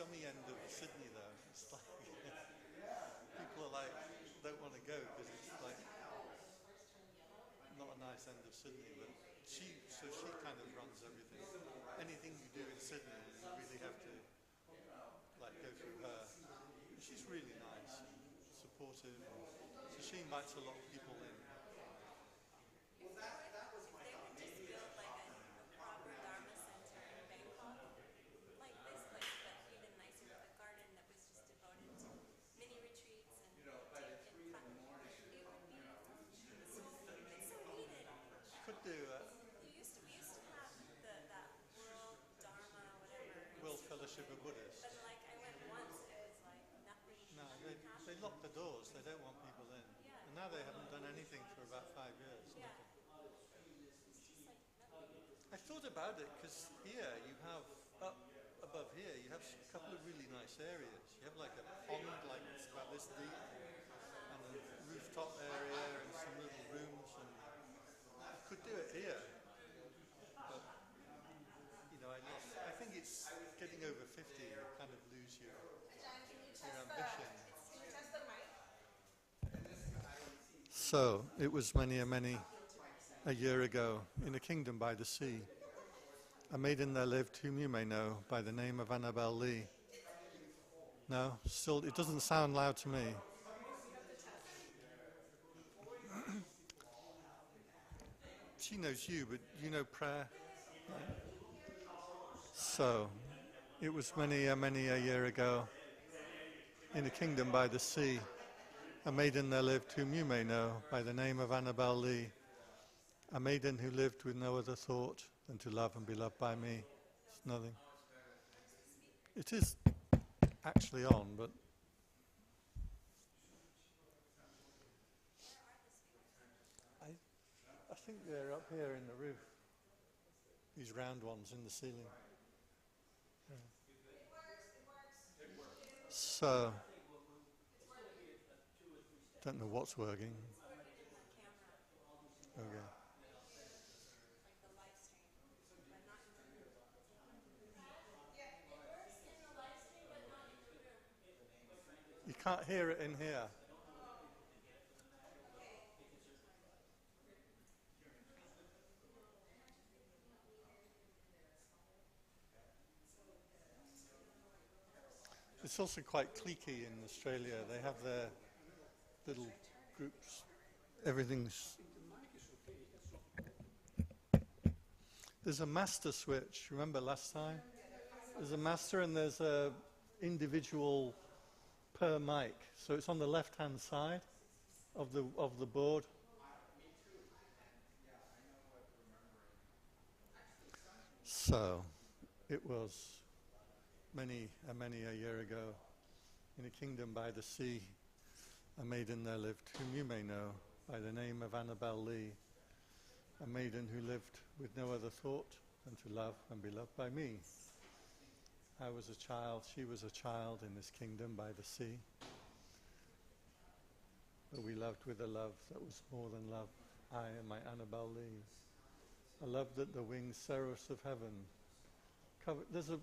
scummy end of Sydney, though. It's like people are like don't want to go because it's like not a nice end of Sydney. But she kind of runs everything. Anything you do in Sydney, you really have to like go through her. She's really nice, and supportive. So she invites a lot of people in. If they would just build like a proper Dharma center in Bangkok, like this place, but even nicer with a garden that was just devoted to mini retreats and it would be so, it's so needed. Could do We used to have that World Dharma whatever, World Fellowship of Buddhists. but like I went once and it was like No, nothing they happened. lock the doors. They don't want people in. Yeah, And now they haven't done anything for about 5 years. yeah. Nothing. It's just like nothing. I thought about it because here you have up above here you have a couple of really nice areas. You have like a pond like it's about this deep, and a rooftop area and some little rooms, and you could do it here. But I think it's getting over 50. You kind of lose your ambition. Can you test the mic? So it was many a year ago in a kingdom by the sea. A maiden there lived whom you may know by the name of Annabel Lee. No, still it doesn't sound loud to me. She knows you, but you know prayer. So it was many a year ago in a kingdom by the sea. A maiden there lived whom you may know by the name of Annabel Lee. A maiden who lived with no other thought than to love and be loved by me. It's nothing. It is actually on, but I think they're up here in the roof. These round ones in the ceiling. Yeah. So, don't know what's working. It's working in the camera, Okay. like the live stream, but not in the room. Yeah, it works in the live stream, but not in the room. You can't hear it in here. It's also quite cliquey in Australia. They have their little groups. Everything's. There's a master switch. Remember last time? There's a master and there's a individual per mic. So it's on the left-hand side of the board. So it was many a year ago in a kingdom by the sea. A maiden there lived whom you may know by the name of Annabel Lee. A maiden who lived with no other thought than to love and be loved by me. I was a child, she was a child in this kingdom by the sea. But we loved with a love that was more than love, I and my Annabel Lee. A love that the winged seraphs of heaven cover. There's a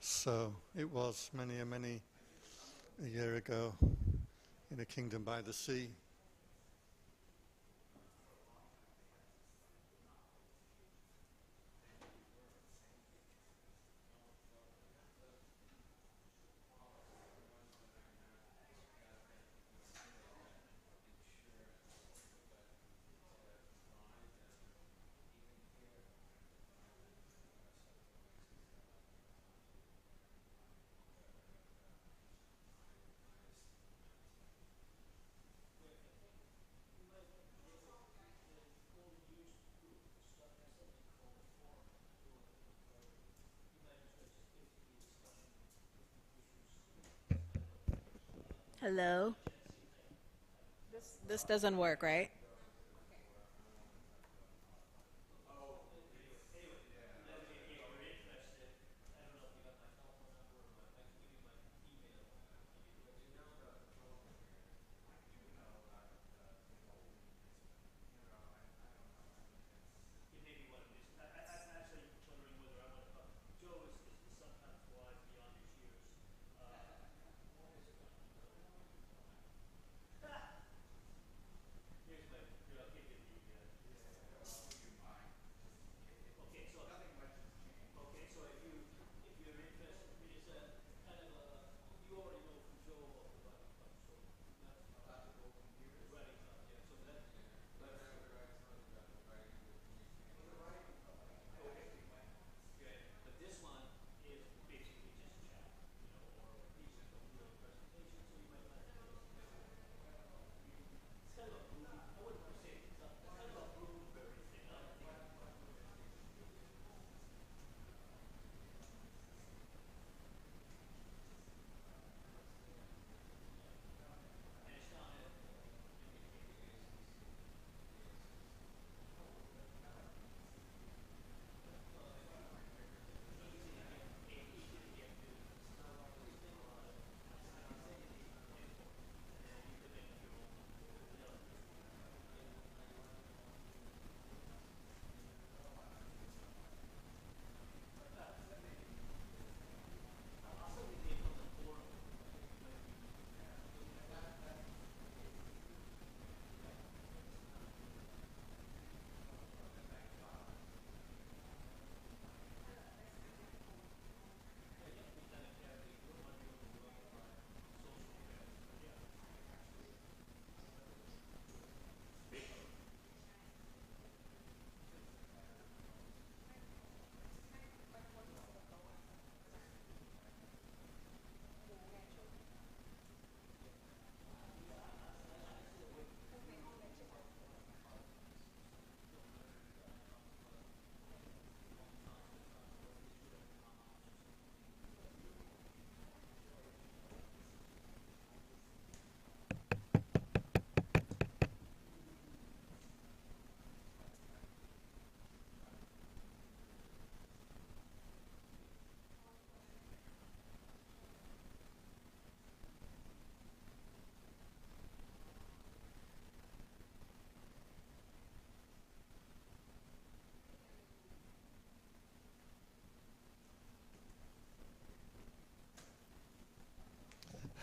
So it was many a year ago in a kingdom by the sea. Hello. This doesn't work, right?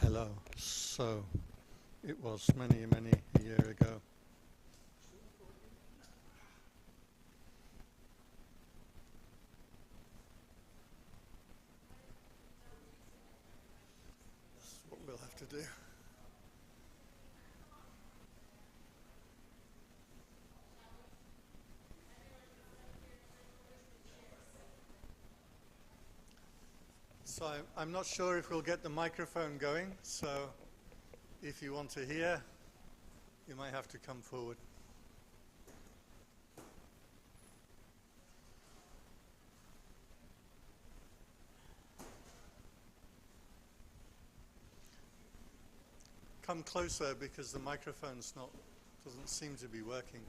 Hello. So it was many a year ago. That's what we'll have to do. So I'm not sure if we'll get the microphone going, so if you want to hear, you might have to come forward. Come closer because the microphone's doesn't seem to be working.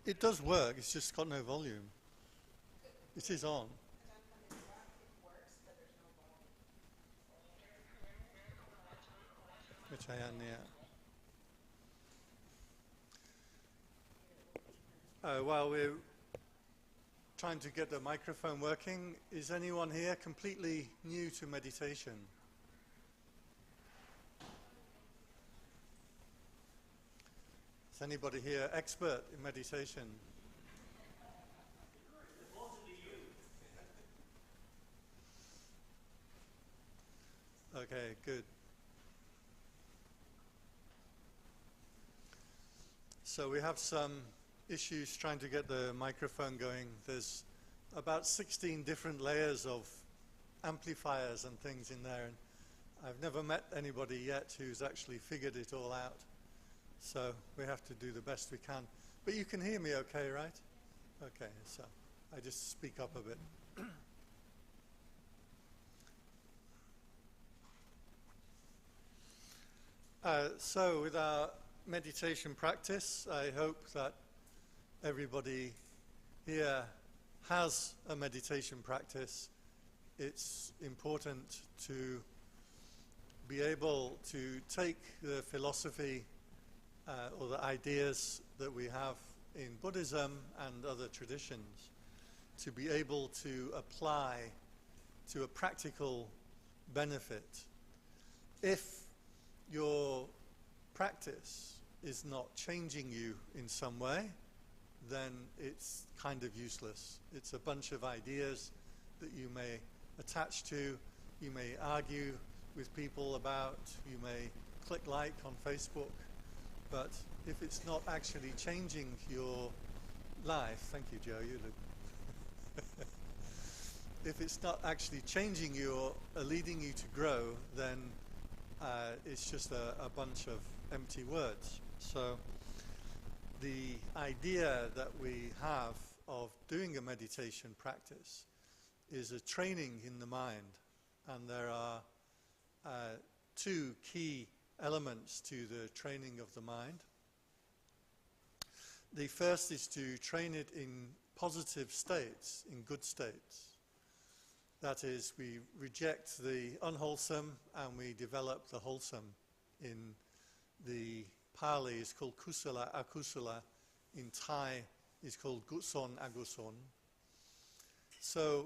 It does work, it's just got no volume. It is on. Which I am, yeah. While we're trying to get the microphone working, is anyone here completely new to meditation? Is anybody here expert in meditation? Okay, good. So we have some issues trying to get the microphone going. There's about 16 different layers of amplifiers and things in there, and I've never met anybody yet who's actually figured it all out. So we have to do the best we can. But you can hear me okay, right? Okay, so I just speak up a bit. So with our meditation practice, I hope that everybody here has a meditation practice. It's important to be able to take the philosophy or the ideas that we have in Buddhism and other traditions to be able to apply to a practical benefit. If your practice is not changing you in some way, then it's kind of useless. It's a bunch of ideas that you may attach to, you may argue with people about, you may click like on Facebook, but if it's not actually changing your life, thank you, Joe, you look. If it's not actually changing you or leading you to grow, then it's just a bunch of empty words. So the idea that we have of doing a meditation practice is a training in the mind, and there are two key elements to the training of the mind. The first is to train it in positive states, in good states. That is, we reject the unwholesome and we develop the wholesome. In the Pali is called kusala, akusala. In Thai is called guson, aguson. So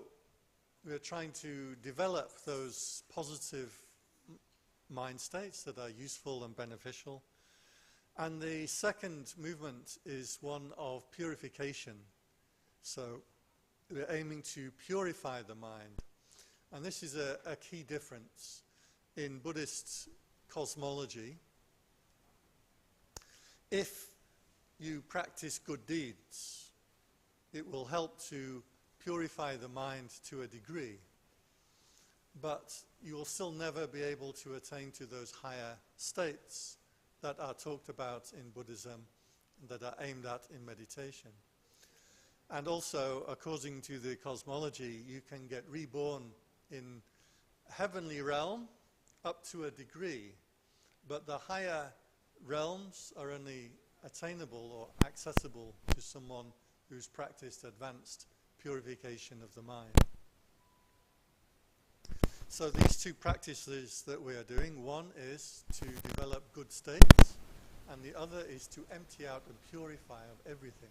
we're trying to develop those positive mind states that are useful and beneficial. And the second movement is one of purification. So we're aiming to purify the mind. And this is a key difference in Buddhist cosmology. If you practice good deeds, it will help to purify the mind to a degree. But you will still never be able to attain to those higher states that are talked about in Buddhism, that are aimed at in meditation. And also, according to the cosmology, you can get reborn in heavenly realm up to a degree, but the higher realms are only attainable or accessible to someone who's practiced advanced purification of the mind. So these two practices that we are doing, one is to develop good states, and the other is to empty out and purify of everything.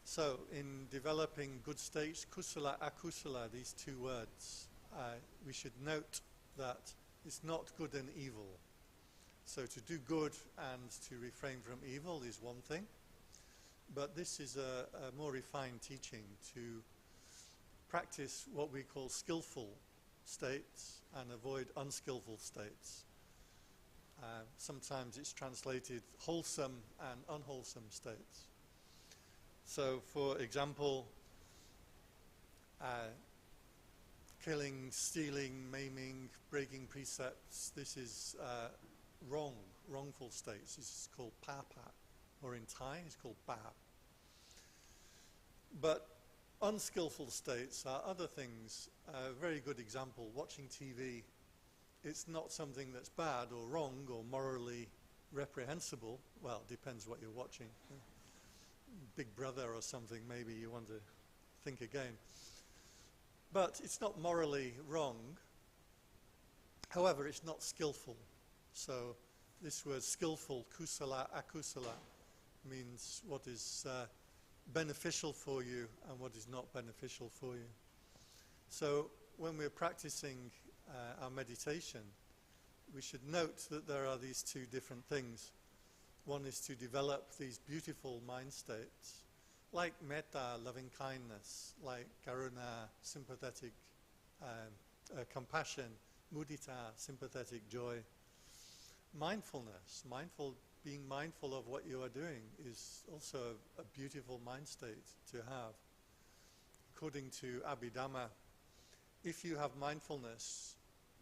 So in developing good states, kusala, akusala, these two words, we should note that it's not good and evil. So to do good and to refrain from evil is one thing, but this is a more refined teaching to practice what we call skillful states and avoid unskillful states. Sometimes it's translated wholesome and unwholesome states. So, for example, killing, stealing, maiming, breaking precepts, this is wrongful states. This is called papa, or in Thai it's called ba. But unskillful states are other things. A very good example, watching TV. It's not something that's bad or wrong or morally reprehensible. well, depends what you're watching. Big Brother or something, maybe you want to think again. But it's not morally wrong. However, it's not skillful. So this word skillful, kusala, akusala, means what is beneficial for you and what is not beneficial for you. So when we're practicing our meditation, we should note that there are these two different things. One is to develop these beautiful mind states, like metta, loving kindness, like karuna, sympathetic compassion, mudita, sympathetic joy. Mindfulness, being mindful of what you are doing is also a beautiful mind state to have. According to Abhidhamma, if you have mindfulness,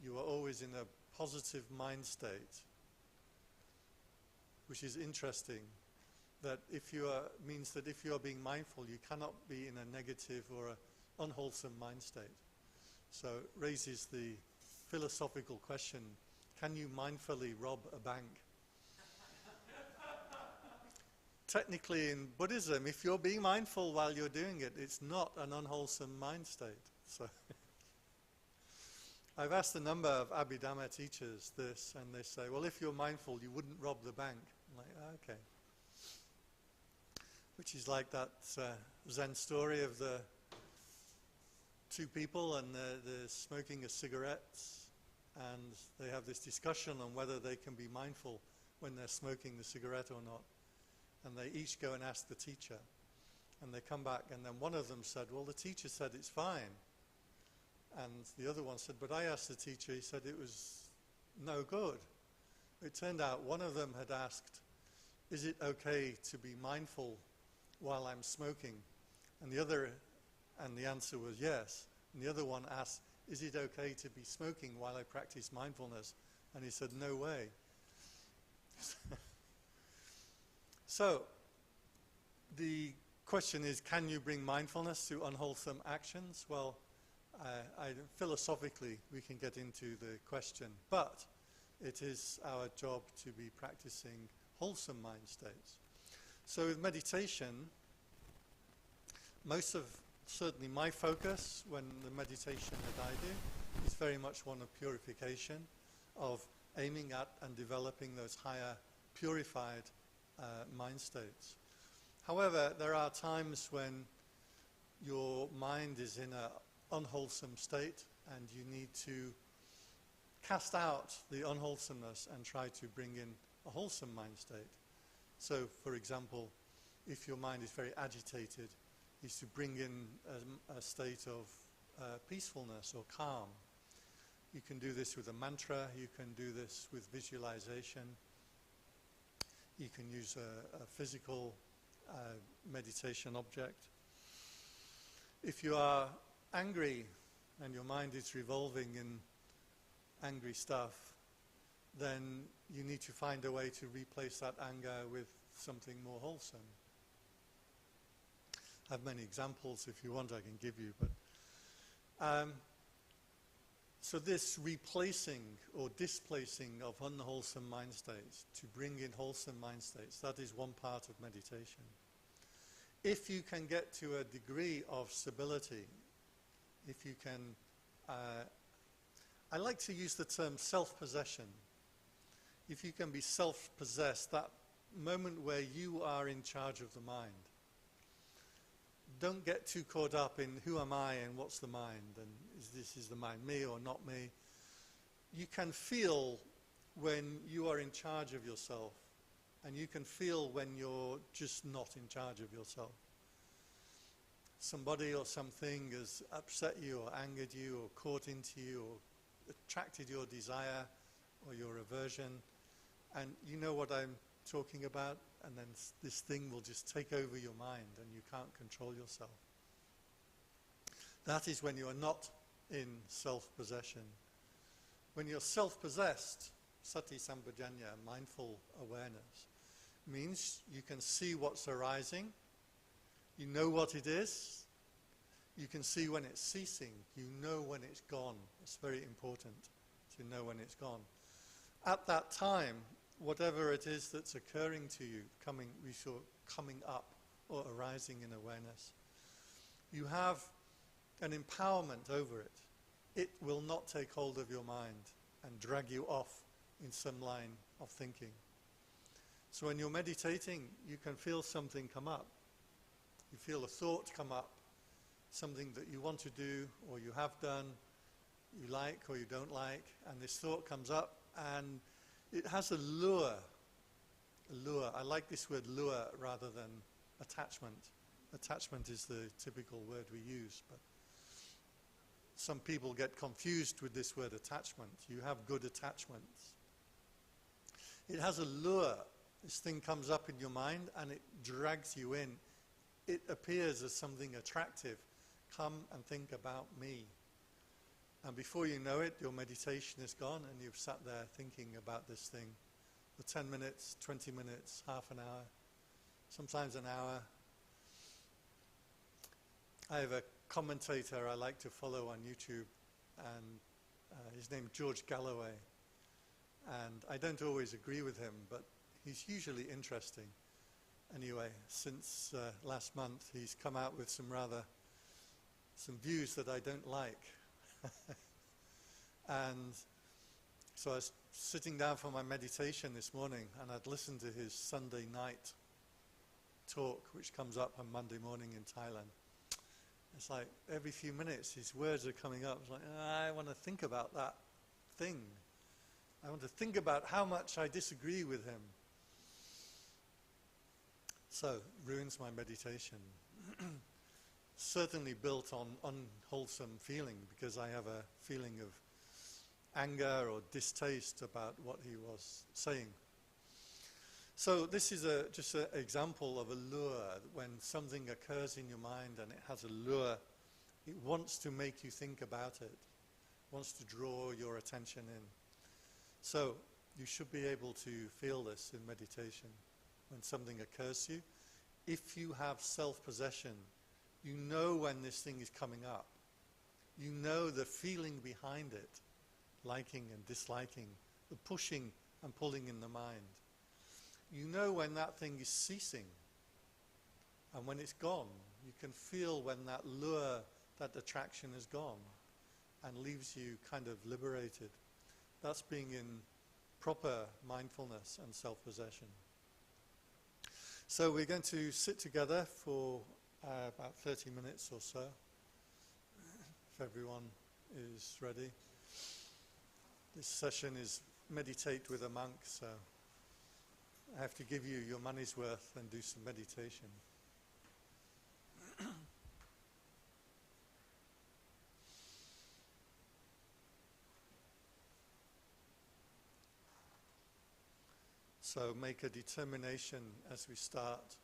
you are always in a positive mind state, which is interesting. That means that if you are being mindful, you cannot be in a negative or an unwholesome mind state. So it raises the philosophical question, can you mindfully rob a bank? Technically in Buddhism, if you're being mindful while you're doing it, it's not an unwholesome mind state. So I've asked a number of Abhidhamma teachers this, and they say, well, if you're mindful, you wouldn't rob the bank. I'm like, okay. Which is like that Zen story of the two people, and they're smoking a cigarette, and they have this discussion on whether they can be mindful when they're smoking the cigarette or not. And they each go and ask the teacher. And they come back, and then one of them said, well, the teacher said it's fine. And the other one said, but I asked the teacher, he said it was no good. It turned out one of them had asked, is it okay to be mindful while I'm smoking? And the answer was yes. And the other one asked, is it okay to be smoking while I practice mindfulness? And he said, no way. So, the question is, can you bring mindfulness to unwholesome actions? Well, philosophically, we can get into the question, but it is our job to be practicing wholesome mind states. So with meditation, certainly my focus when the meditation that I do is very much one of purification, of aiming at and developing those higher purified mind states. However, there are times when your mind is in an unwholesome state and you need to cast out the unwholesomeness and try to bring in a wholesome mind state. So, for example, if your mind is very agitated, is to bring in a state of peacefulness or calm. You can do this with a mantra, you can do this with visualization. You can use a physical meditation object. If you are angry and your mind is revolving in angry stuff, then you need to find a way to replace that anger with something more wholesome. I have many examples. If you want, I can give you. But so this replacing or displacing of unwholesome mind states to bring in wholesome mind states, that is one part of meditation. If you can get to a degree of stability, if you can, I like to use the term self-possession. If you can be self-possessed, that moment where you are in charge of the mind. Don't get too caught up in who am I and what's the mind and is the mind me or not me. You can feel when you are in charge of yourself, and you can feel when you're just not in charge of yourself. Somebody or something has upset you or angered you or caught into you or attracted your desire or your aversion, and you know what I'm talking about, and then this thing will just take over your mind and you can't control yourself. That is when you are not in self-possession. When you're self-possessed, sati sampajanya, mindful awareness, means you can see what's arising, you know what it is, you can see when it's ceasing, you know when it's gone. It's very important to know when it's gone. At that time, whatever it is that's occurring to you, coming up or arising in awareness, you have an empowerment over it. It will not take hold of your mind and drag you off in some line of thinking. So when you're meditating, you can feel something come up. You feel a thought come up, something that you want to do or you have done, you like or you don't like, and this thought comes up and it has a lure. A lure. I like this word lure rather than attachment. Attachment is the typical word we use, but some people get confused with this word attachment. You have good attachments. It has a lure. This thing comes up in your mind and it drags you in. It appears as something attractive. Come and think about me. And before you know it, your meditation is gone and you've sat there thinking about this thing for 10 minutes, 20 minutes, half an hour, sometimes an hour. I have a commentator I like to follow on YouTube, and his name's George Galloway. And I don't always agree with him, but he's usually interesting. Anyway, since last month, he's come out with some views that I don't like. And so I was sitting down for my meditation this morning, and I'd listened to his Sunday night talk, which comes up on Monday morning in Thailand. It's like every few minutes his words are coming up. It's like, I want to think about that thing. I want to think about how much I disagree with him. So, ruins my meditation. Certainly built on unwholesome feeling, because I have a feeling of anger or distaste about what he was saying. So this is just an example of a lure. When something occurs in your mind and it has a lure, it wants to make you think about it, wants to draw your attention in. So you should be able to feel this in meditation. When something occurs to you, if you have self-possession, you know when this thing is coming up. You know the feeling behind it, liking and disliking, the pushing and pulling in the mind. You know when that thing is ceasing, and when it's gone. You can feel when that lure, that attraction is gone and leaves you kind of liberated. That's being in proper mindfulness and self-possession. So we're going to sit together for about 30 minutes or so, if everyone is ready. This session is meditate with a monk, so I have to give you your money's worth and do some meditation. So make a determination as we start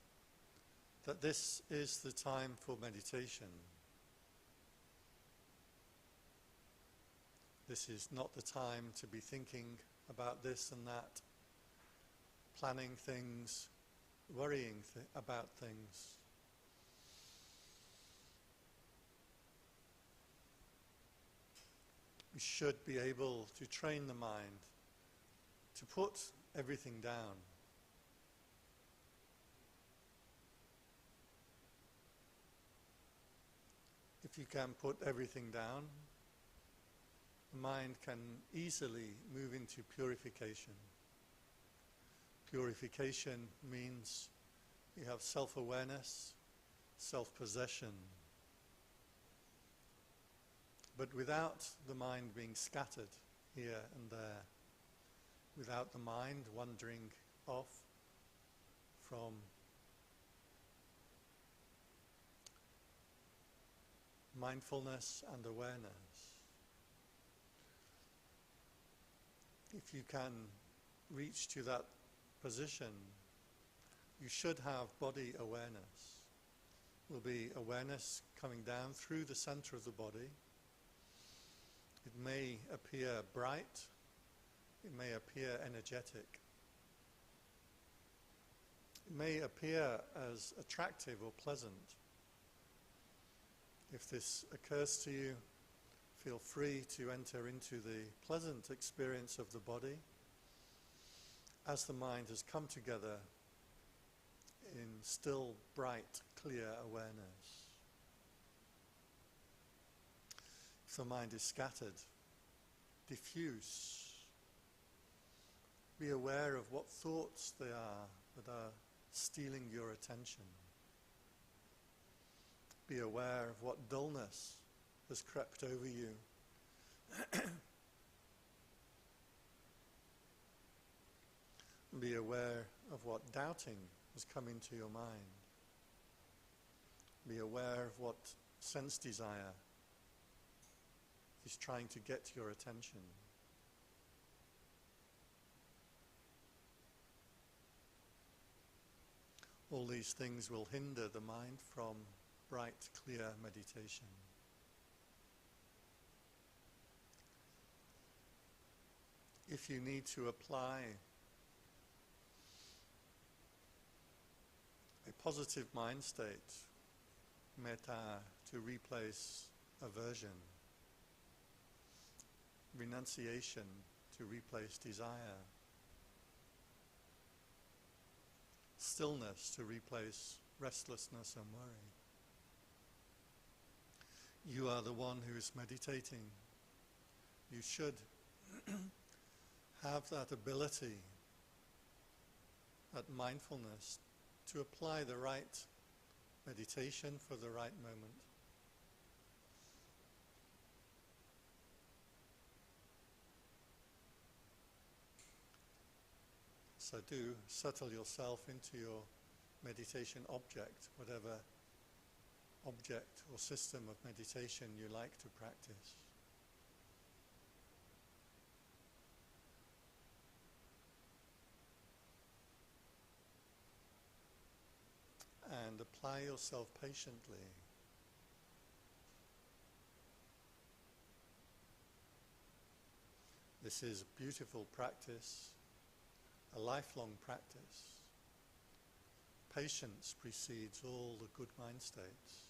that this is the time for meditation. This is not the time to be thinking about this and that, planning things, worrying about things. We should be able to train the mind to put everything down. If you can put everything down, the mind can easily move into purification. Purification means you have self-awareness, self-possession, but without the mind being scattered here and there, without the mind wandering off from mindfulness and awareness. If you can reach to that position, you should have body awareness. Will be awareness coming down through the center of the body. It may appear bright, it may appear energetic, it may appear as attractive or pleasant. If this occurs to you, feel free to enter into the pleasant experience of the body as the mind has come together in still, bright, clear awareness. If the mind is scattered, diffuse, be aware of what thoughts they are that are stealing your attention. Be aware of what dullness has crept over you. Be aware of what doubting has come into your mind. Be aware of what sense desire is trying to get your attention. All these things will hinder the mind from bright, clear meditation. If you need to apply a positive mind state, metta, to replace aversion, renunciation to replace desire, stillness to replace restlessness and worry, you are the one who is meditating. You should have that ability, that mindfulness, to apply the right meditation for the right moment. So do settle yourself into your meditation object, whatever object or system of meditation you like to practice. And apply yourself patiently. This is a beautiful practice, a lifelong practice. Patience precedes all the good mind states.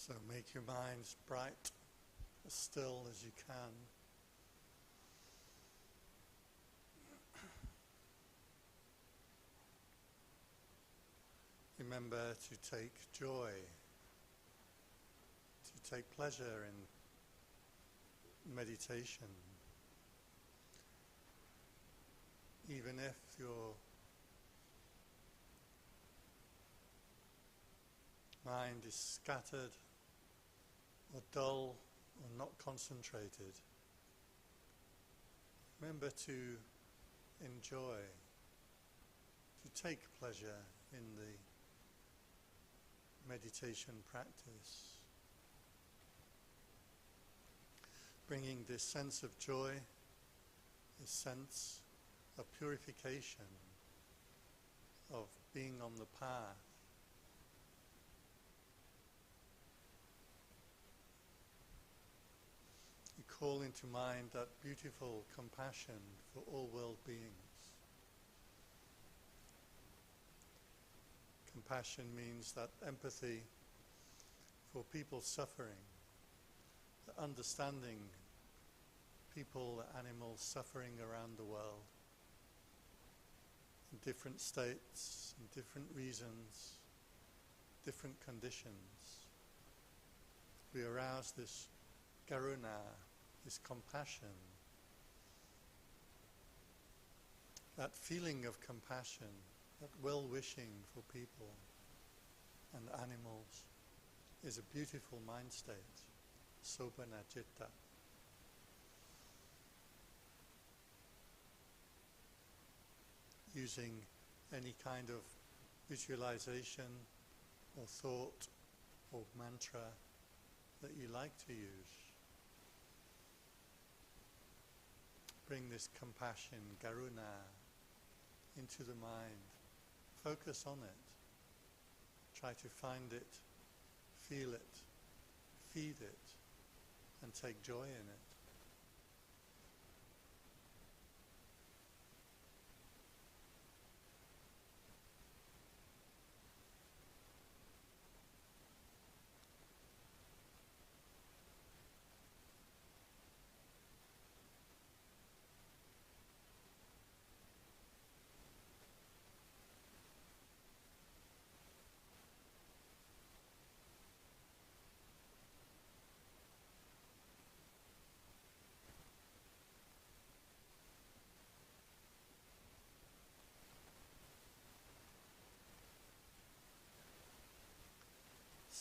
So make your minds bright, as still as you can. Remember to take joy, to take pleasure in meditation. Even if your mind is scattered or dull or not concentrated, remember to enjoy, to take pleasure in the meditation practice, bringing this sense of joy, this sense of purification, of being on the path. You call into mind that beautiful compassion for all world beings. Compassion means that empathy for people suffering, the understanding people, animals suffering around the world in different states, in different reasons, different conditions. We arouse this karuna, this compassion, that feeling of compassion, that well-wishing for people and animals is a beautiful mind state, sobhana citta. Using any kind of visualization or thought or mantra that you like to use. Bring this compassion, karuna, into the mind. Focus on it. Try to find it, feel it, feed it, and take joy in it.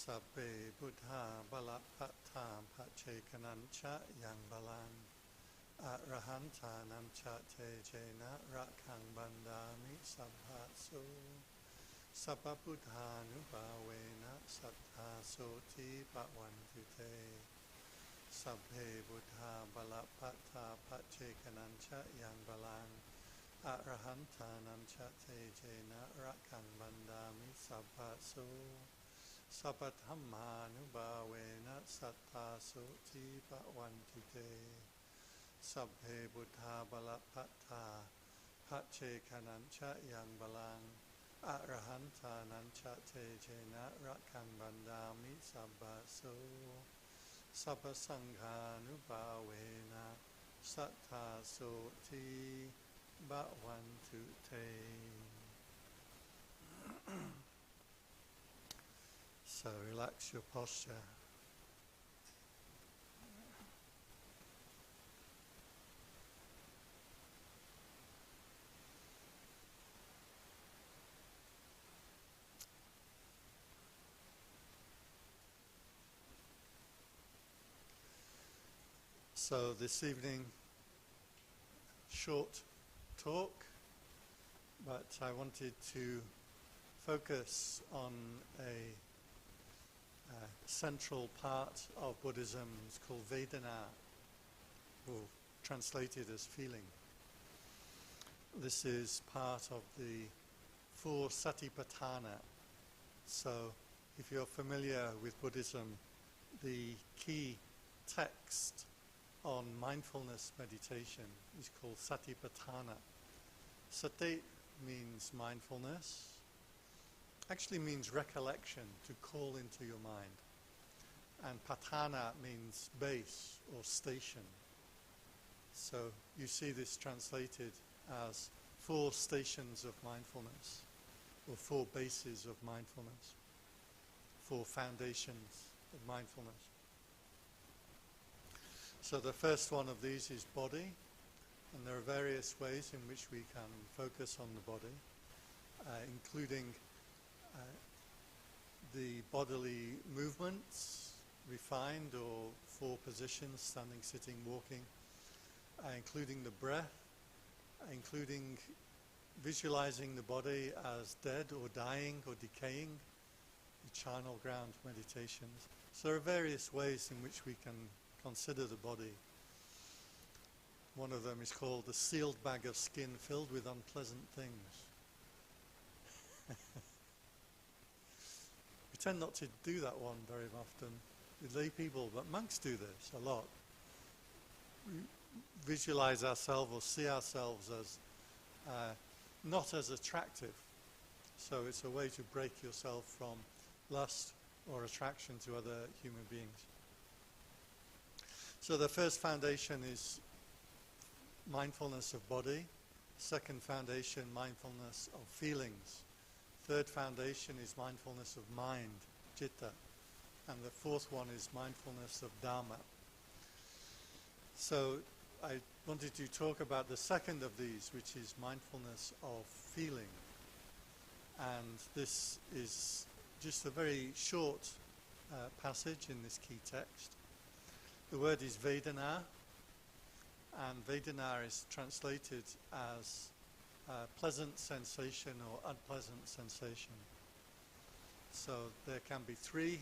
Sabbe buddha balapata pachekanancha yang balan arahantanam cha te jena rakhang bandami sabhaso sabba buddhanubhavena sattha-soti bhavantute Sabbe buddha balapata pachekanancha yang balan arahantanam cha te jena rakhang bandami sabhaso Sabbadhammanubhavena sattha-soti bhavantute Sabbhe buddha balapata pachekanancha yang balang arahantanancha te jena rakhang bandami sabbaso Sabba sanghanubhavena sattha-soti bhavantute. So relax your posture. So this evening, short talk, but I wanted to focus on a central part of Buddhism. It's called Vedana, or translated as feeling. This is part of the 4 Satipatthana. So if you're familiar with Buddhism, the key text on mindfulness meditation is called Satipatthana. Sati means mindfulness, actually means recollection, to call into your mind. and patana means base or station. So you see this translated as 4 stations of mindfulness, or 4 bases of mindfulness, 4 foundations of mindfulness. So the first one of these is body, and there are various ways in which we can focus on the body, including the bodily movements, refined or 4 positions, standing, sitting, walking, including the breath, including visualizing the body as dead or dying or decaying, the charnel ground meditations. So there are various ways in which we can consider the body. One of them is called the sealed bag of skin filled with unpleasant things. We tend not to do that one very often with lay people, but monks do this a lot. We visualize ourselves or see ourselves as not as attractive. So it's a way to break yourself from lust or attraction to other human beings. So the first foundation is mindfulness of body. Second foundation, mindfulness of feelings. Third foundation is mindfulness of mind, citta. And the fourth one is mindfulness of dharma. So I wanted to talk about the second of these, which is mindfulness of feeling. And this is just a very short passage in this key text. The word is Vedana, and Vedana is translated as pleasant sensation or unpleasant sensation. So there can be 3,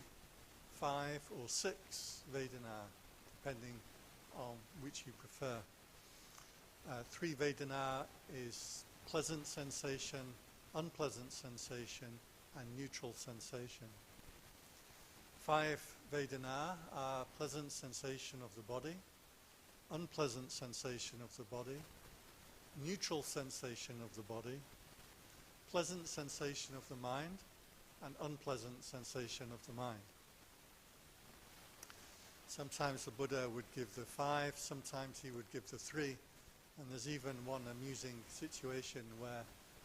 5, or 6 Vedana, depending on which you prefer. 3 Vedana is pleasant sensation, unpleasant sensation, and neutral sensation. 5 Vedana are pleasant sensation of the body, unpleasant sensation of the body, neutral sensation of the body, pleasant sensation of the mind, and unpleasant sensation of the mind. Sometimes the Buddha would give the 5, sometimes he would give the 3, and there's even one amusing situation where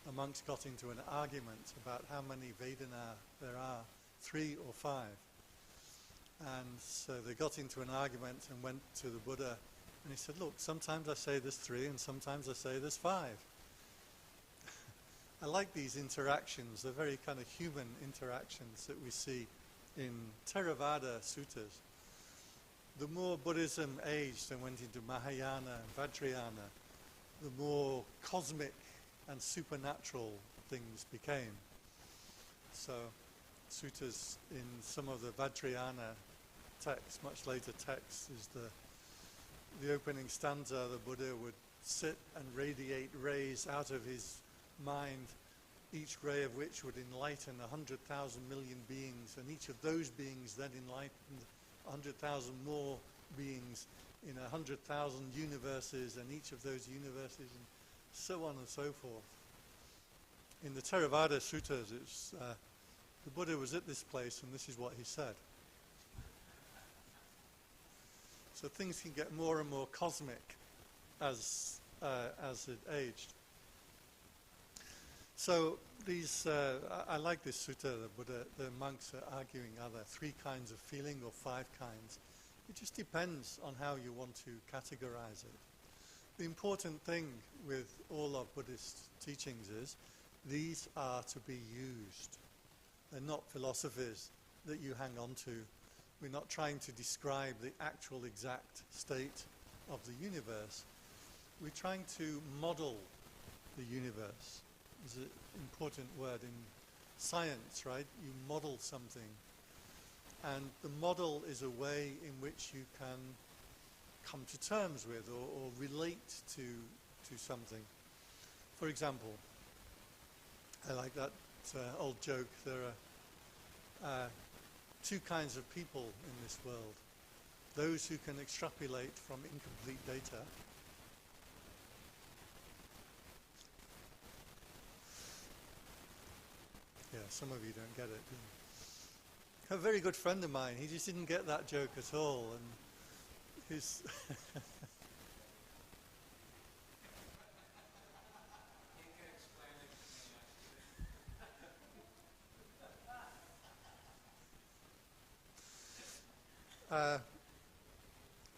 a monk's got into an argument about how many Vedana there are, 3 or 5. And so they got into an argument and went to the Buddha, and he said, look, sometimes I say there's 3 and sometimes I say there's 5. I like these interactions, the very kind of human interactions that we see in Theravada suttas. The more Buddhism aged and went into Mahayana and Vajrayana, the more cosmic and supernatural things became. So suttas in some of the Vajrayana texts, much later texts, is the opening stanza. The Buddha would sit and radiate rays out of his mind, each ray of which would enlighten 100,000 million beings, and each of those beings then enlightened 100,000 more beings in 100,000 universes, and each of those universes, and so on and so forth. In the Theravada suttas, it's, the Buddha was at this place, and this is what he said. So things can get more and more cosmic as it aged. So these, I like this sutta. The Buddha, the monks are arguing: are there 3 kinds of feeling or 5 kinds? It just depends on how you want to categorize it. The important thing with all of Buddhist teachings is these are to be used. They're not philosophies that you hang on to. We're not trying to describe the actual exact state of the universe. We're trying to model the universe. Is an important word in science, right? You model something. And the model is a way in which you can come to terms with or relate to something. For example, I like that old joke. There are 2 kinds of people in this world. Those who can extrapolate from incomplete data, yeah, some of you don't get it, do A very good friend of mine, he just didn't get that joke at all. And his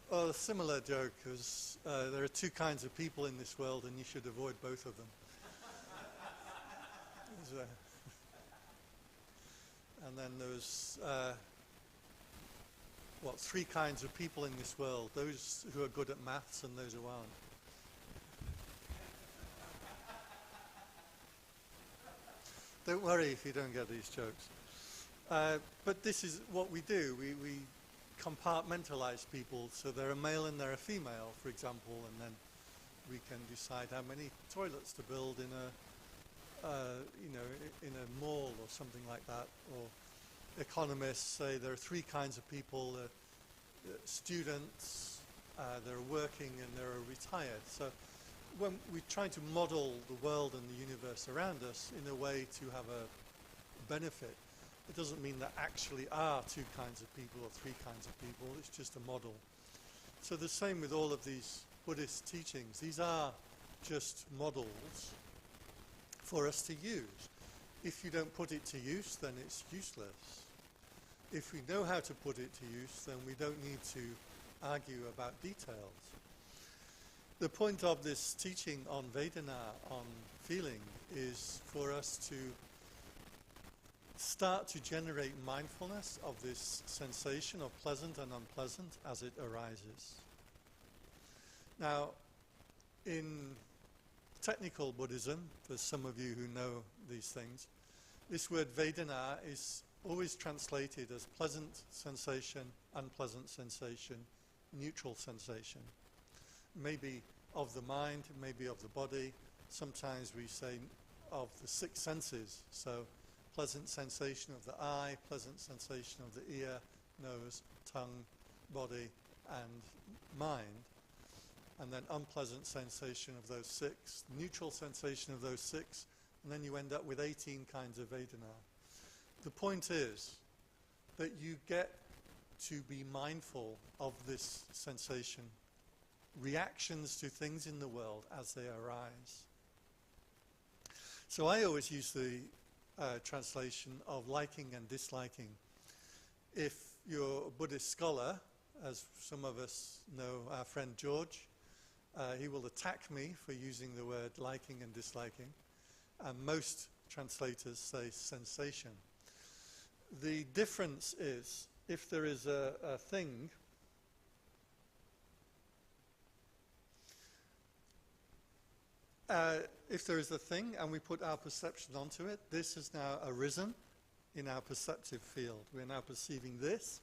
well, a similar joke is there are two kinds of people in this world, and you should avoid both of them. There's, and then there's three kinds of people in this world: those who are good at maths and those who aren't. Don't worry if you don't get these jokes. But this is what we do. We compartmentalize people, so they're a male and they're a female, for example, and then we can decide how many toilets to build in a mall or something like that. Or economists say there are three kinds of people: students, there are working, and there are retired. So when we try to model the world and the universe around us in a way to have a benefit, it doesn't mean there actually are two kinds of people or three kinds of people. It's just a model. So the same with all of these Buddhist teachings. These are just models for us to use. If you don't put it to use, then it's useless. If we know how to put it to use, then we don't need to argue about details. The point of this teaching on Vedana, on feeling, is for us to start to generate mindfulness of this sensation of pleasant and unpleasant as it arises. Now, in technical Buddhism, for some of you who know these things, this word Vedana is always translated as pleasant sensation, unpleasant sensation, neutral sensation. Maybe of the mind, maybe of the body. Sometimes we say of the six senses. So pleasant sensation of the eye, pleasant sensation of the ear, nose, tongue, body, and mind. And then unpleasant sensation of those six, neutral sensation of those six, and then you end up with 18 kinds of Vedana. The point is that you get to be mindful of this sensation, reactions to things in the world as they arise. So I always use the translation of liking and disliking. If you're a Buddhist scholar, as some of us know our friend George, he will attack me for using the word liking and disliking, and most translators say sensation. The difference is, if there is a thing, if there is a thing and we put our perception onto it, this has now arisen in our perceptive field. We're now perceiving this,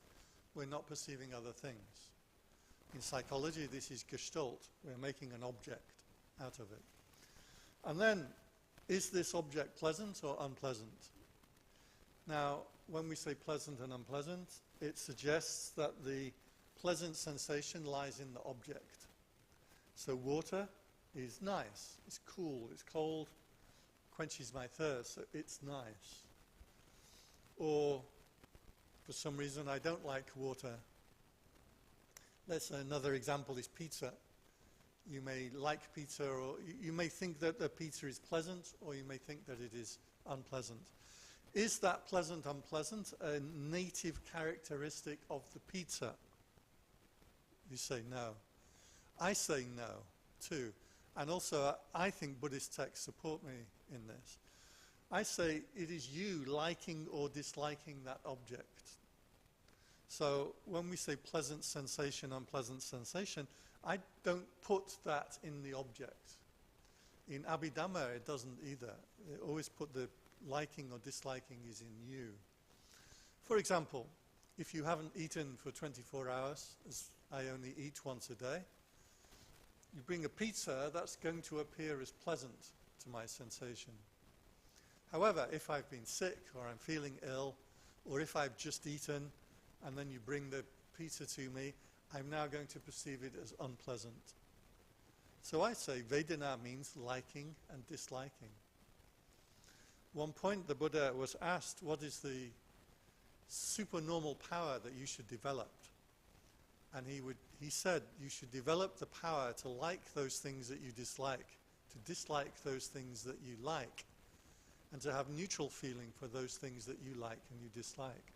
we're not perceiving other things. In psychology, this is Gestalt. We're making an object out of it. And then, is this object pleasant or unpleasant? Now, when we say pleasant and unpleasant, it suggests that the pleasant sensation lies in the object. So water is nice, it's cool, it's cold, quenches my thirst, so it's nice. Or, for some reason, I don't like water. Another example is pizza. You may like pizza, or you may think that the pizza is pleasant, or you may think that it is unpleasant. Is that pleasant, unpleasant a native characteristic of the pizza? You say no. I say no, too. And also, I think Buddhist texts support me in this. I say it is you liking or disliking that object. So when we say pleasant sensation, unpleasant sensation, I don't put that in the object. In Abhidhamma, it doesn't either. They always put the liking or disliking is in you. For example, if you haven't eaten for 24 hours, as I only eat once a day, you bring a pizza, that's going to appear as pleasant to my sensation. However, if I've been sick or I'm feeling ill, or if I've just eaten and then you bring the pizza to me, I'm now going to perceive it as unpleasant. So I say Vedana means liking and disliking. One point the Buddha was asked, what is the supernormal power that you should develop. And he said you should develop the power to like those things that you dislike, to dislike those things that you like, and to have neutral feeling for those things that you like and you dislike.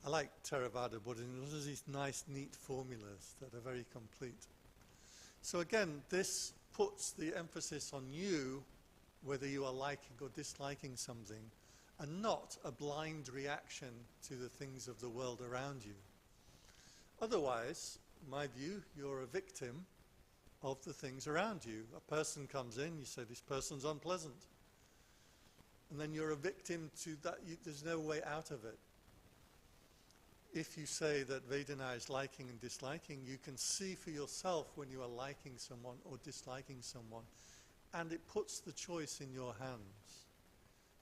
I like Theravada Buddhism. There's these nice, neat formulas that are very complete. So again, this puts the emphasis on you, whether you are liking or disliking something, and not a blind reaction to the things of the world around you. Otherwise, in my view, you're a victim of the things around you. A person comes in, you say, this person's unpleasant. And then you're a victim to that. There's no way out of it. If you say that Vedana is liking and disliking, you can see for yourself when you are liking someone or disliking someone, and it puts the choice in your hands.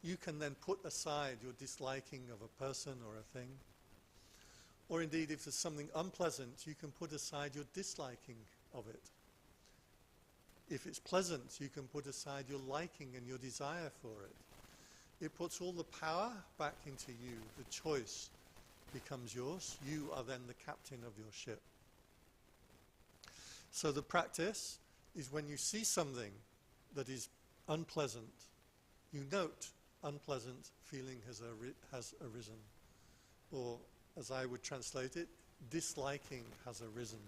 You can then put aside your disliking of a person or a thing. Or indeed, if there's something unpleasant, you can put aside your disliking of it. If it's pleasant, you can put aside your liking and your desire for it. It puts all the power back into you. The choice becomes yours. You are then the captain of your ship. So the practice is when you see something that is unpleasant, you note unpleasant feeling has arisen. Or, as I would translate it, disliking has arisen.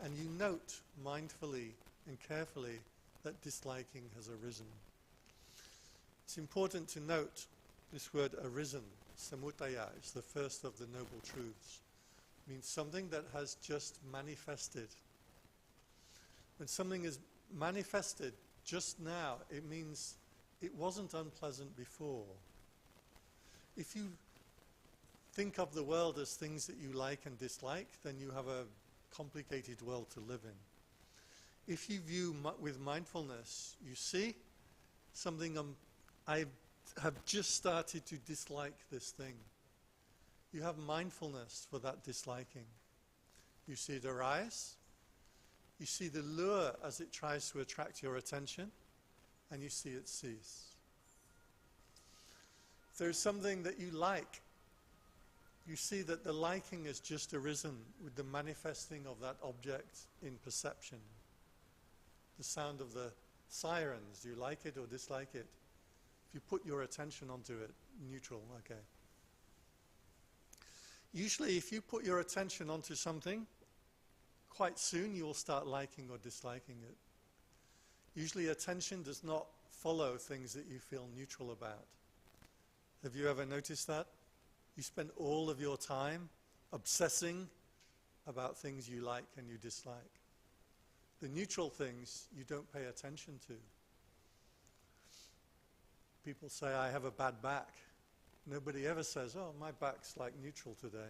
And you note mindfully and carefully that disliking has arisen. It's important to note this word arisen. Samudaya is the first of the Noble Truths. It means something that has just manifested. When something is manifested just now, it means it wasn't unpleasant before. If you think of the world as things that you like and dislike, then you have a complicated world to live in. If you view with mindfulness, you see something, I have just started to dislike this thing. You have mindfulness for that disliking. You see it arise. You see the lure as it tries to attract your attention, and you see it cease. If there's something that you like, you see that the liking has just arisen with the manifesting of that object in perception. The sound of the sirens, do you like it or dislike it? If you put your attention onto it, neutral, okay. Usually if you put your attention onto something, quite soon you will start liking or disliking it. Usually attention does not follow things that you feel neutral about. Have you ever noticed that? You spend all of your time obsessing about things you like and you dislike. The neutral things you don't pay attention to. People say, I have a bad back. Nobody ever says, oh, my back's like neutral today.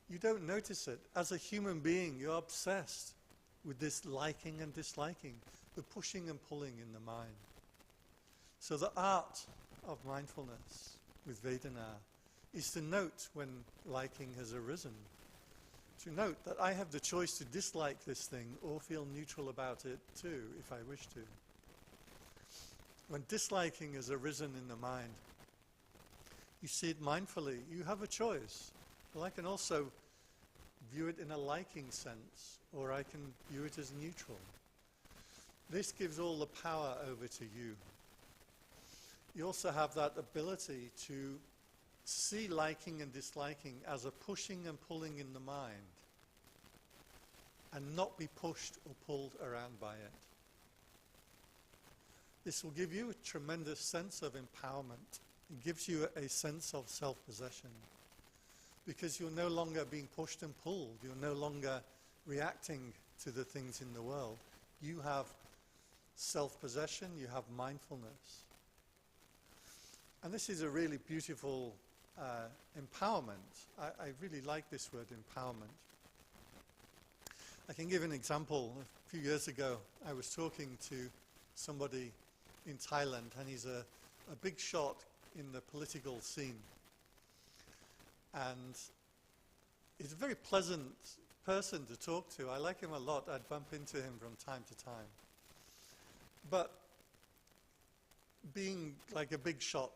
You don't notice it. As a human being, you're obsessed with this liking and disliking, the pushing and pulling in the mind. So the art of mindfulness with Vedana is to note when liking has arisen. To note that I have the choice to dislike this thing or feel neutral about it too, if I wish to. When disliking has arisen in the mind, you see it mindfully. You have a choice. Well, I can also view it in a liking sense, or I can view it as neutral. This gives all the power over to you. You also have that ability to see liking and disliking as a pushing and pulling in the mind, and not be pushed or pulled around by it. This will give you a tremendous sense of empowerment. It gives you a sense of self-possession, because you're no longer being pushed and pulled. You're no longer reacting to the things in the world. You have self-possession, you have mindfulness. And this is a really beautiful empowerment. I really like this word, empowerment. I can give an example. A few years ago, I was talking to somebody in Thailand, and he's a big shot in the political scene. And he's a very pleasant person to talk to. I like him a lot. I'd bump into him from time to time. But being like a big shot,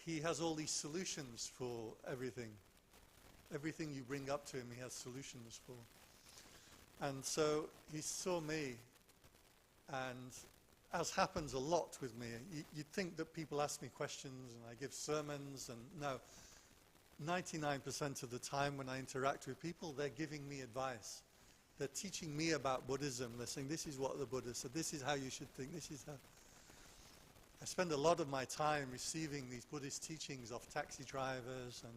he has all these solutions for everything. Everything you bring up to him, he has solutions for. And so he saw me, and as happens a lot with me, you'd think that people ask me questions and I give sermons, and no. 99% of the time when I interact with people, they're giving me advice. They're teaching me about Buddhism. They're saying, this is what the Buddha said, this is how you should think, this is how. I spend a lot of my time receiving these Buddhist teachings off taxi drivers and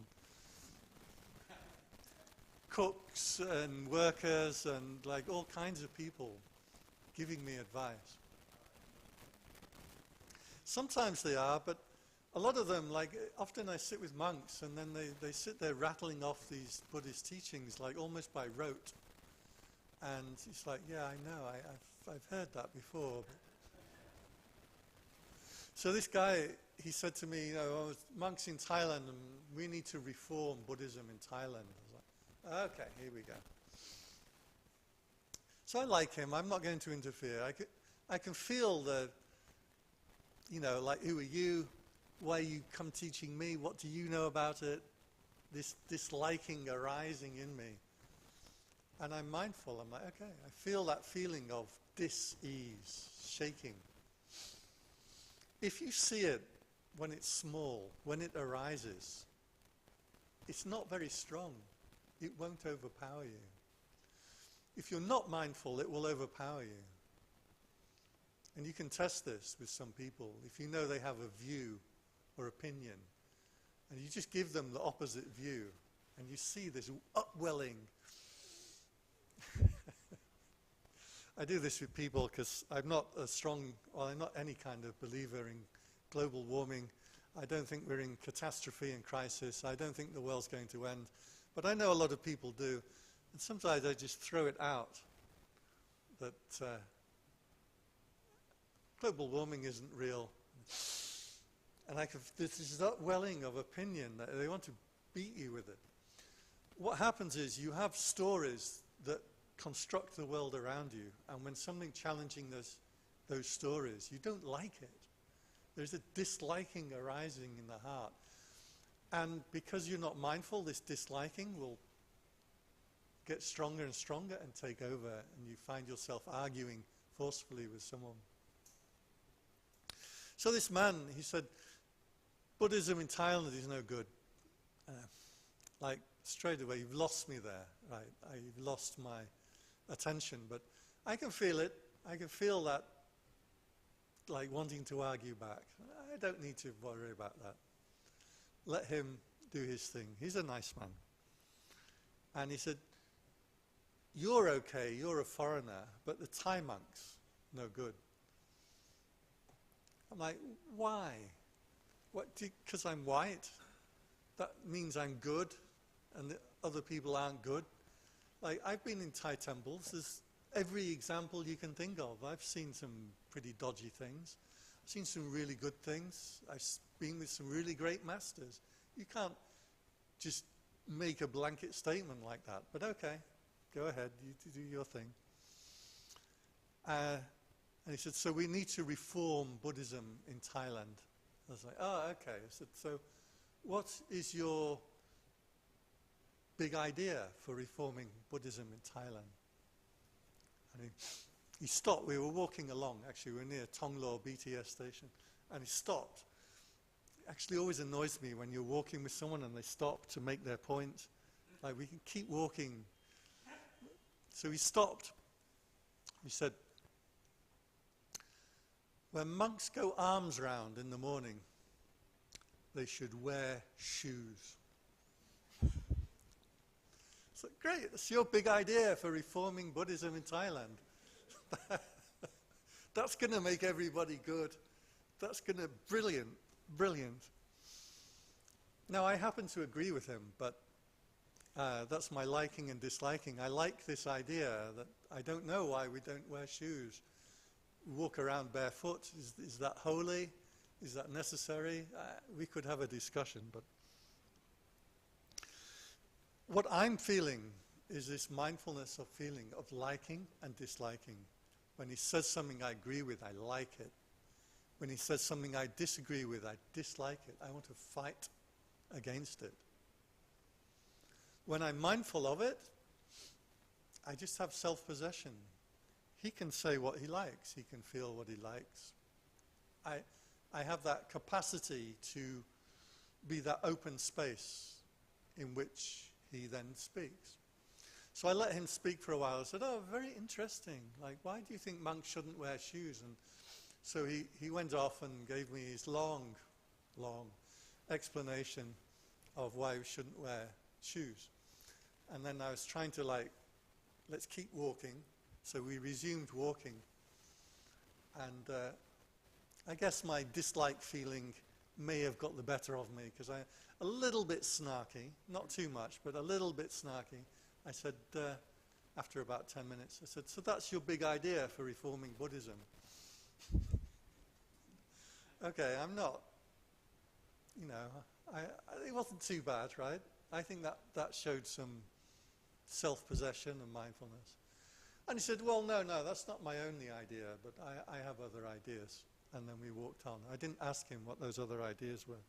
cooks and workers and like all kinds of people giving me advice. Sometimes they are, but a lot of them, like often I sit with monks and then they sit there rattling off these Buddhist teachings like almost by rote. And it's like, yeah, I know, I've heard that before. So this guy, he said to me, monks in Thailand, and we need to reform Buddhism in Thailand. I was like, okay, here we go. So I like him. I'm not going to interfere. I can feel the, like, who are you? Why you come teaching me? What do you know about it? This disliking arising in me. And I'm mindful. I'm like, okay, I feel that feeling of dis-ease, shaking. If you see it when it's small, when it arises, it's not very strong. It won't overpower you. If you're not mindful, it will overpower you. And you can test this with some people. If you know they have a view or opinion, and you just give them the opposite view, and you see this upwelling. I do this with people because I'm not I'm not any kind of believer in global warming. I don't think we're in catastrophe and crisis. I don't think the world's going to end. But I know a lot of people do. And sometimes I just throw it out that global warming isn't real. And this is that welling of opinion that they want to beat you with it. What happens is you have stories that construct the world around you, and when something challenging those stories, you don't like it. There's a disliking arising in the heart. And because you're not mindful, this disliking will get stronger and stronger and take over, and you find yourself arguing forcefully with someone. So this man, he said, Buddhism in Thailand is no good. Like, straight away, you've lost me there, right? I've lost my attention, but I can feel it. I can feel that, like, wanting to argue back. I don't need to worry about that. Let him do his thing. He's a nice man. And he said, you're okay, you're a foreigner, but the Thai monks, no good. I'm like, why? What? Because I'm white? That means I'm good, and the other people aren't good? Like, I've been in Thai temples. There's every example you can think of. I've seen some pretty dodgy things. I've seen some really good things. I've been with some really great masters. You can't just make a blanket statement like that. But okay, go ahead, you do your thing. And he said, so we need to reform Buddhism in Thailand. I was like, oh, okay. I said, so what is your big idea for reforming Buddhism in Thailand? And he stopped. We were walking along. Actually, we were near Tonglo BTS station. And he stopped. It actually always annoys me when you're walking with someone and they stop to make their point. Like, we can keep walking. So he stopped. He said, when monks go alms round in the morning, they should wear shoes. So great, that's your big idea for reforming Buddhism in Thailand. That's going to make everybody good. That's going to, brilliant, brilliant. Now, I happen to agree with him, but that's my liking and disliking. I like this idea that I don't know why we don't wear shoes. Walk around barefoot. Is that holy? Is that necessary? We could have a discussion, but what I'm feeling is this mindfulness of feeling, of liking and disliking. When he says something I agree with, I like it. When he says something I disagree with, I dislike it, I want to fight against it. When I'm mindful of it, I just have self-possession. He can say what he likes. He can feel what he likes. I have that capacity to be that open space in which he then speaks. So I let him speak for a while. I said, oh, very interesting. Like, why do you think monks shouldn't wear shoes? And so he went off and gave me his long explanation of why we shouldn't wear shoes. And then I was trying to let's keep walking. So we resumed walking. And I guess my dislike feeling may have got the better of me because I'm a little bit snarky, not too much, but a little bit snarky. I said, after about 10 minutes, I said, so that's your big idea for reforming Buddhism? Okay, I'm not, it wasn't too bad, right? I think that showed some self-possession and mindfulness. And he said, well, no, that's not my only idea, but I have other ideas. And then we walked on. I didn't ask him what those other ideas were.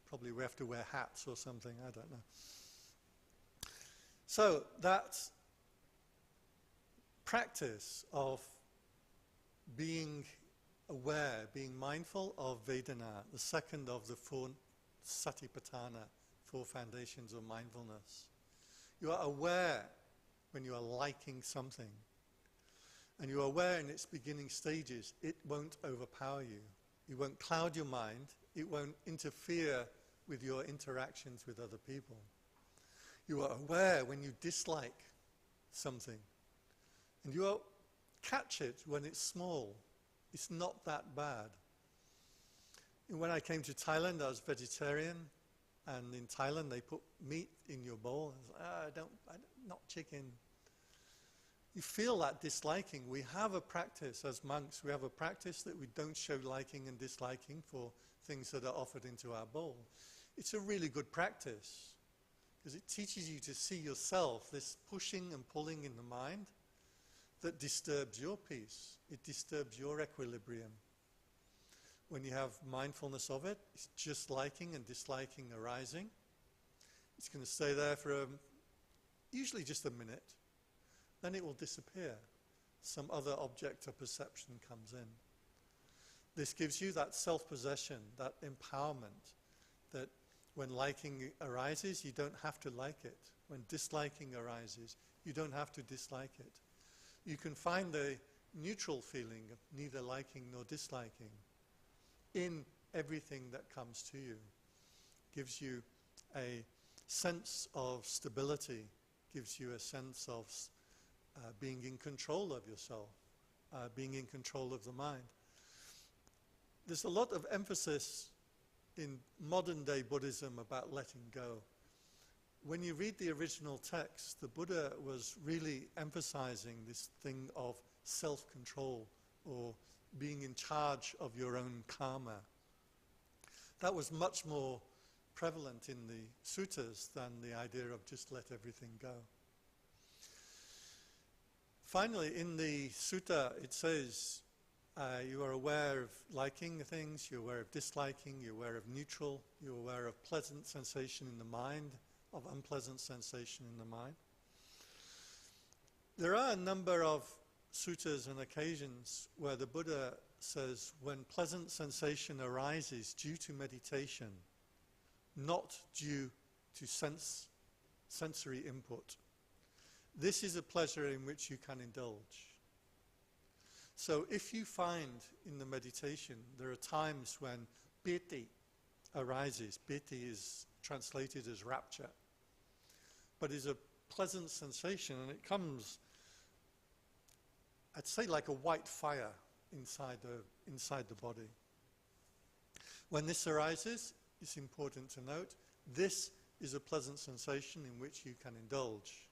Probably we have to wear hats or something, I don't know. So that practice of being aware, being mindful of Vedana, the second of the four Satipatthana, four foundations of mindfulness. You are aware when you are liking something. And you are aware in its beginning stages, it won't overpower you. It won't cloud your mind. It won't interfere with your interactions with other people. You are aware when you dislike something. And you catch it when it's small. It's not that bad. And when I came to Thailand, I was vegetarian. And in Thailand, they put meat in your bowl. I was like, not chicken. You feel that disliking. We have a practice as monks. We have a practice that we don't show liking and disliking for things that are offered into our bowl. It's a really good practice because it teaches you to see yourself, this pushing and pulling in the mind that disturbs your peace. It disturbs your equilibrium. When you have mindfulness of it, it's just liking and disliking arising. It's going to stay there for usually just a minute. Then it will disappear. Some other object of perception comes in. This gives you that self-possession, that empowerment, that when liking arises, you don't have to like it. When disliking arises, you don't have to dislike it. You can find the neutral feeling of neither liking nor disliking in everything that comes to you. Gives you a sense of stability, gives you a sense of being in control of yourself, being in control of the mind. There's a lot of emphasis in modern day Buddhism about letting go. When you read the original text, the Buddha was really emphasizing this thing of self-control or being in charge of your own karma. That was much more prevalent in the suttas than the idea of just let everything go. Finally, in the sutta, it says, you are aware of liking things, you're aware of disliking, you're aware of neutral, you're aware of pleasant sensation in the mind, of unpleasant sensation in the mind. There are a number of suttas and occasions where the Buddha says when pleasant sensation arises due to meditation, not due to sensory input, this is a pleasure in which you can indulge. So if you find in the meditation there are times when piti arises, piti is translated as rapture, but is a pleasant sensation, and it comes, I'd say, like a white fire inside the body. When this arises, it's important to note, this is a pleasant sensation in which you can indulge.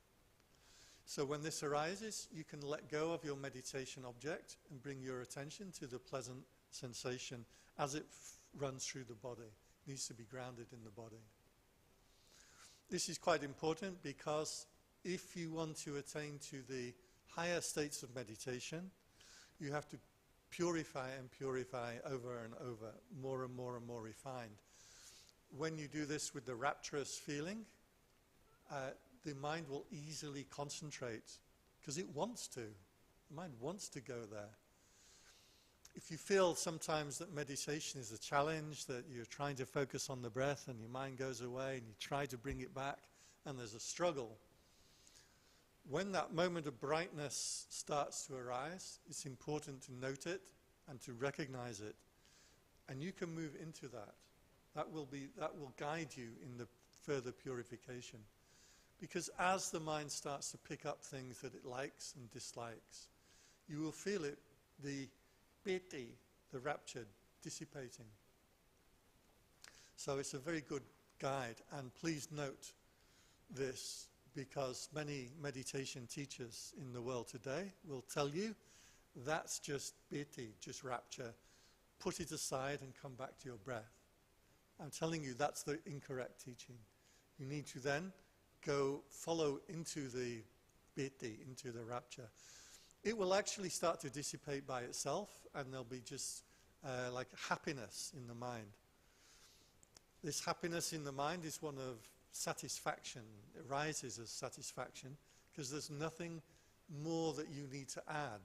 So when this arises, you can let go of your meditation object and bring your attention to the pleasant sensation as it runs through the body. It needs to be grounded in the body. This is quite important because if you want to attain to the higher states of meditation, you have to purify and purify over and over, more and more and more refined. When you do this with the rapturous feeling, the mind will easily concentrate because it wants to. The mind wants to go there. If you feel sometimes that meditation is a challenge, that you're trying to focus on the breath and your mind goes away and you try to bring it back and there's a struggle, when that moment of brightness starts to arise, it's important to note it and to recognize it. And you can move into that. That will guide you in the further purification. Because as the mind starts to pick up things that it likes and dislikes, you will feel it, the piti, the rapture, dissipating. So it's a very good guide, and please note this, because many meditation teachers in the world today will tell you that's just piti, just rapture. Put it aside and come back to your breath. I'm telling you that's the incorrect teaching. You need to then go follow into the piti, into the rapture. It will actually start to dissipate by itself, and there'll be just like happiness in the mind. This happiness in the mind is one of satisfaction. It rises as satisfaction because there's nothing more that you need to add.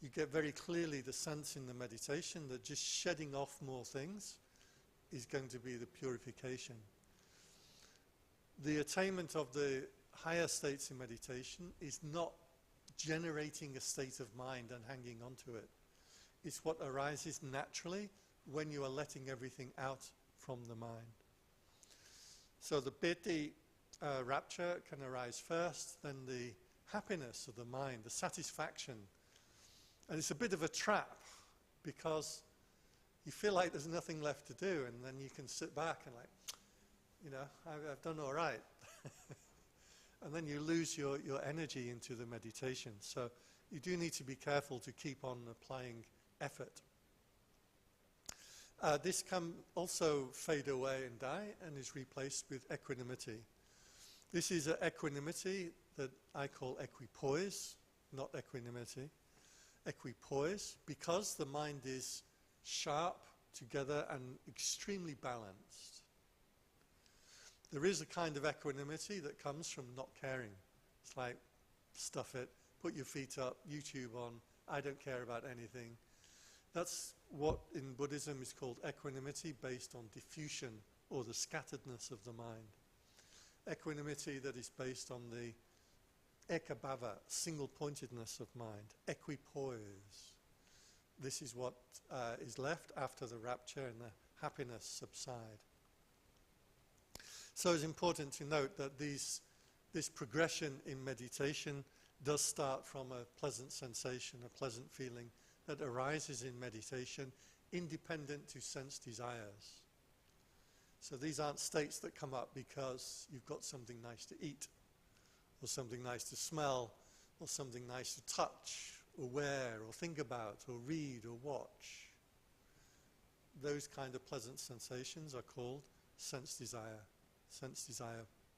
You get very clearly the sense in the meditation that just shedding off more things is going to be the purification. The attainment of the higher states in meditation is not generating a state of mind and hanging on to it. It's what arises naturally when you are letting everything out from the mind. So the piti rapture can arise first, then the happiness of the mind, the satisfaction. And it's a bit of a trap because you feel like there's nothing left to do, and then you can sit back and like, you know, I've done all right. And then you lose your energy into the meditation. So you do need to be careful to keep on applying effort. This can also fade away and die and is replaced with equanimity. This is an equanimity that I call equipoise, not equanimity. Equipoise, because the mind is sharp, together, and extremely balanced. There is a kind of equanimity that comes from not caring. It's like, stuff it, put your feet up, YouTube on, I don't care about anything. That's what in Buddhism is called equanimity, based on diffusion or the scatteredness of the mind. Equanimity that is based on the ekabhava, single-pointedness of mind, equipoise. This is what is left after the rapture and the happiness subside. So it's important to note that this progression in meditation does start from a pleasant sensation, a pleasant feeling that arises in meditation, independent to sense desires. So these aren't states that come up because you've got something nice to eat, or something nice to smell, or something nice to touch, or wear, or think about, or read, or watch. Those kind of pleasant sensations are called sense desire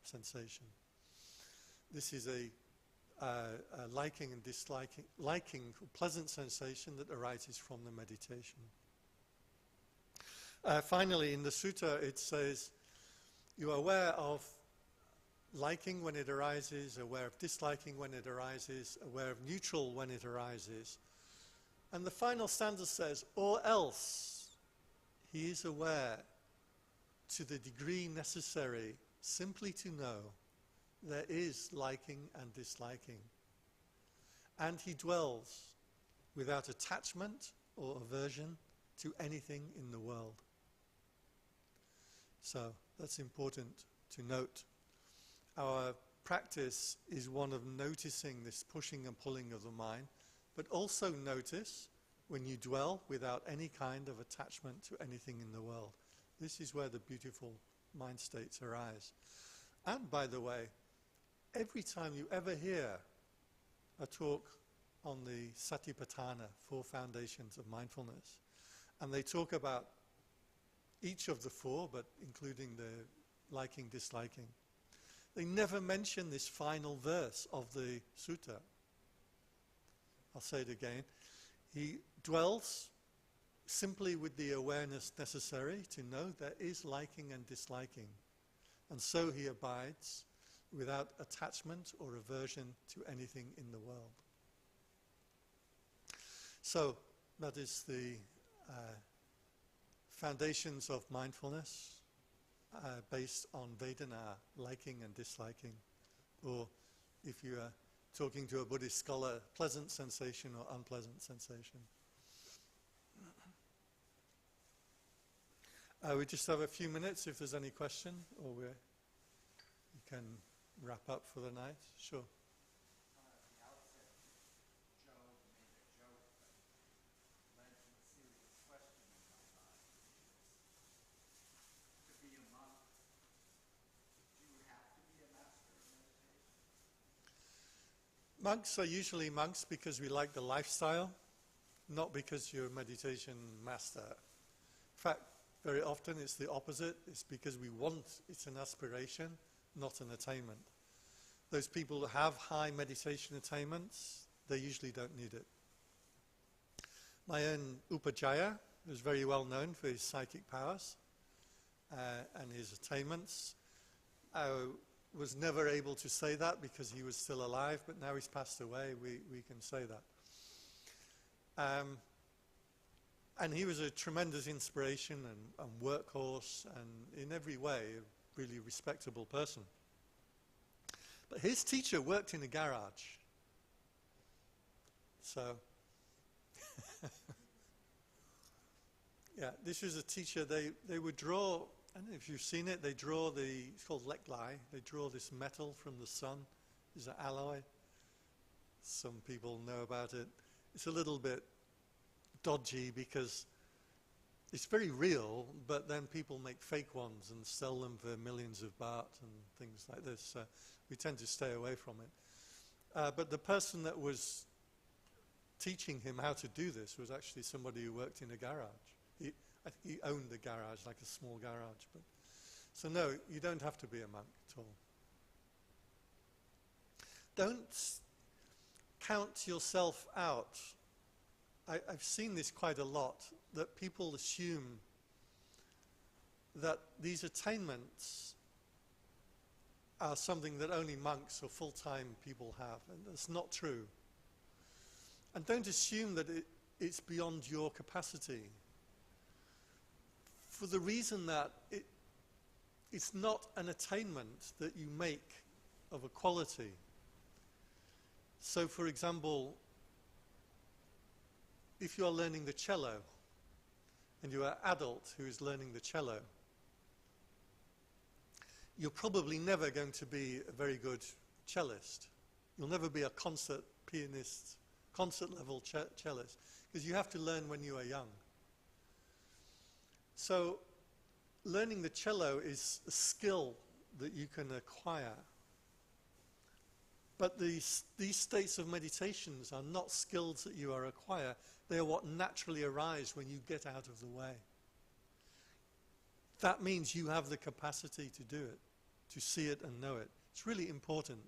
sensation. This is a liking and disliking, pleasant sensation that arises from the meditation. Finally, in the sutta it says, you are aware of liking when it arises, aware of disliking when it arises, aware of neutral when it arises. And the final stanza says, or else he is aware to the degree necessary simply to know there is liking and disliking. And he dwells without attachment or aversion to anything in the world. So that's important to note. Our practice is one of noticing this pushing and pulling of the mind, but also notice when you dwell without any kind of attachment to anything in the world. This is where the beautiful mind states arise. And by the way, every time you ever hear a talk on the Satipatthana, 4 foundations of mindfulness, and they talk about each of the 4, but including the liking, disliking, they never mention this final verse of the sutta. I'll say it again. dwells simply with the awareness necessary to know there is liking and disliking. And so he abides without attachment or aversion to anything in the world. So that is the foundations of mindfulness based on Vedana, liking and disliking. Or if you are talking to a Buddhist scholar, pleasant sensation or unpleasant sensation. We just have a few minutes if there's any question, or we can wrap up for the night. Sure. At the outset, Joe made a joke that led to a serious question in my mind. To be a monk, do you have to be a master of meditation? Monks are usually monks because we like the lifestyle, not because you're a meditation master. In fact, very often it's the opposite. It's because we want, it's an aspiration, not an attainment. Those people who have high meditation attainments, they usually don't need it. My own Upajjhaya was very well known for his psychic powers and his attainments. I was never able to say that because he was still alive, but now he's passed away, we can say that. And he was a tremendous inspiration and workhorse, and in every way a really respectable person. But his teacher worked in a garage. So, yeah, this was a teacher. They would draw, I don't know if you've seen it, they draw it's called leklai. They draw this metal from the sun. It's an alloy. Some people know about it. It's a little bit dodgy because it's very real, but then people make fake ones and sell them for millions of baht and things like this. So we tend to stay away from it. But the person that was teaching him how to do this was actually somebody who worked in a garage. I think he owned the garage, like a small garage. But so no, you don't have to be a monk at all. Don't count yourself out. I've seen this quite a lot, that people assume that these attainments are something that only monks or full-time people have, and that's not true. And don't assume that it's beyond your capacity, for the reason that it's not an attainment that you make of a quality. So, for example, if you are learning the cello, and you are an adult who is learning the cello, you're probably never going to be a very good cellist. You'll never be a concert pianist, concert-level cellist, because you have to learn when you are young. So, learning the cello is a skill that you can acquire. But these states of meditations are not skills that you acquire. They are what naturally arise when you get out of the way. That means you have the capacity to do it, to see it and know it. It's really important.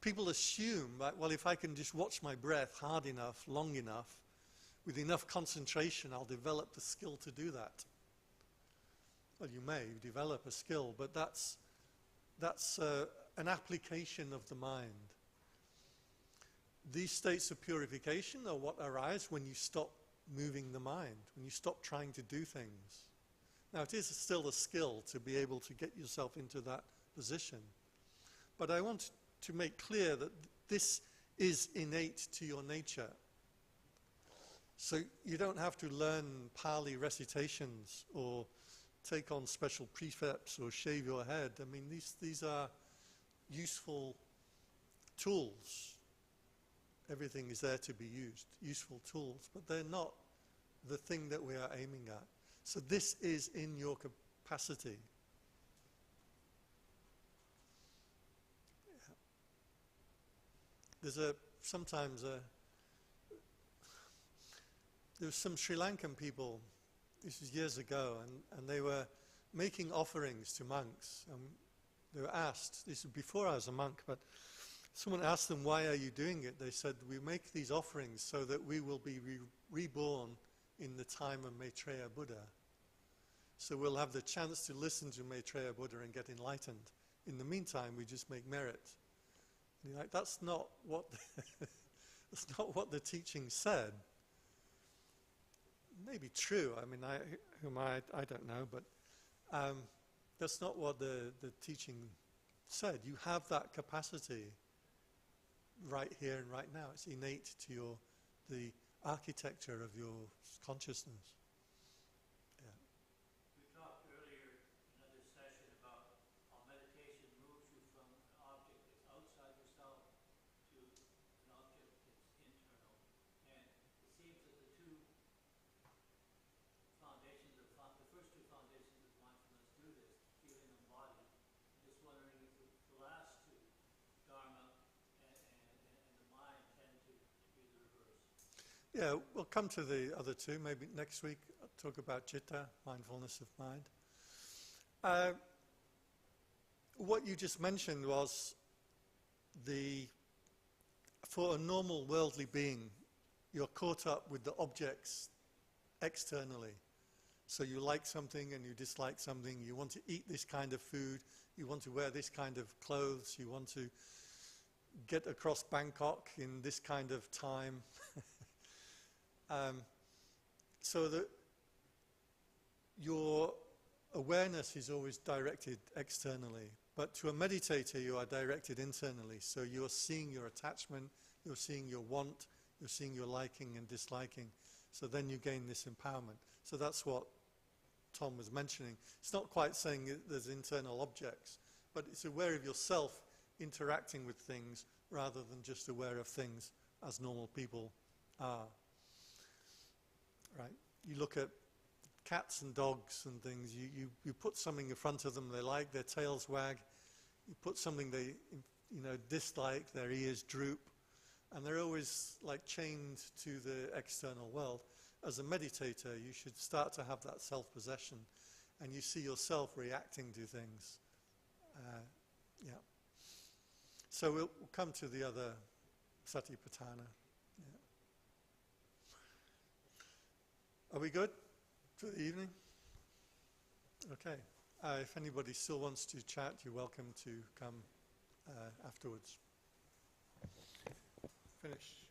People assume that, well, if I can just watch my breath hard enough, long enough, with enough concentration, I'll develop the skill to do that. Well, you may develop a skill, but that's an application of the mind. These states of purification are what arise when you stop moving the mind, when you stop trying to do things. Now, it is still a skill to be able to get yourself into that position. But I want to make clear that this is innate to your nature. So you don't have to learn Pali recitations or take on special precepts or shave your head. I mean, these are useful tools. Everything is there to be used, useful tools, but they're not the thing that we are aiming at. So this is in your capacity. Yeah. There's there was some Sri Lankan people, this was years ago, and they were making offerings to monks. They were asked, this was before I was a monk, but someone asked them, why are you doing it? They said, we make these offerings so that we will be reborn in the time of Maitreya Buddha. So we'll have the chance to listen to Maitreya Buddha and get enlightened. In the meantime, we just make merit. And you're like, that's not what that's not what the teaching said. Maybe true. I mean, I don't know, but that's not what the teaching said. You have that capacity right here and right now. It's innate to the architecture of your consciousness. Yeah. We talked earlier in another session about how meditation moves you from an object that's outside yourself to an object that's internal. And it seems that the two foundations of the first two foundations of mindfulness do this, feeling and body. I'm just wondering if the last two, Dharma and the mind, tend to be the reverse. Yeah, we'll come to the other two. Maybe next week I'll talk about citta, mindfulness of mind. What you just mentioned was for a normal worldly being, you're caught up with the objects externally. So you like something and you dislike something. You want to eat this kind of food. You want to wear this kind of clothes. You want to get across Bangkok in this kind of time. So that your awareness is always directed externally. But to a meditator, you are directed internally. So you're seeing your attachment, you're seeing your want, you're seeing your liking and disliking. So then you gain this empowerment. So that's what Tom was mentioning. It's not quite saying there's internal objects, but it's aware of yourself interacting with things rather than just aware of things as normal people are. Right? You look at cats and dogs and things, you put something in front of them they like, their tails wag. You put something they dislike, their ears droop, and they're always like chained to the external world. As a meditator, you should start to have that self-possession, and you see yourself reacting to things. Yeah. So we'll come to the other Satipatthana. Yeah. Are we good for the evening? Okay. If anybody still wants to chat, you're welcome to come afterwards. Finish.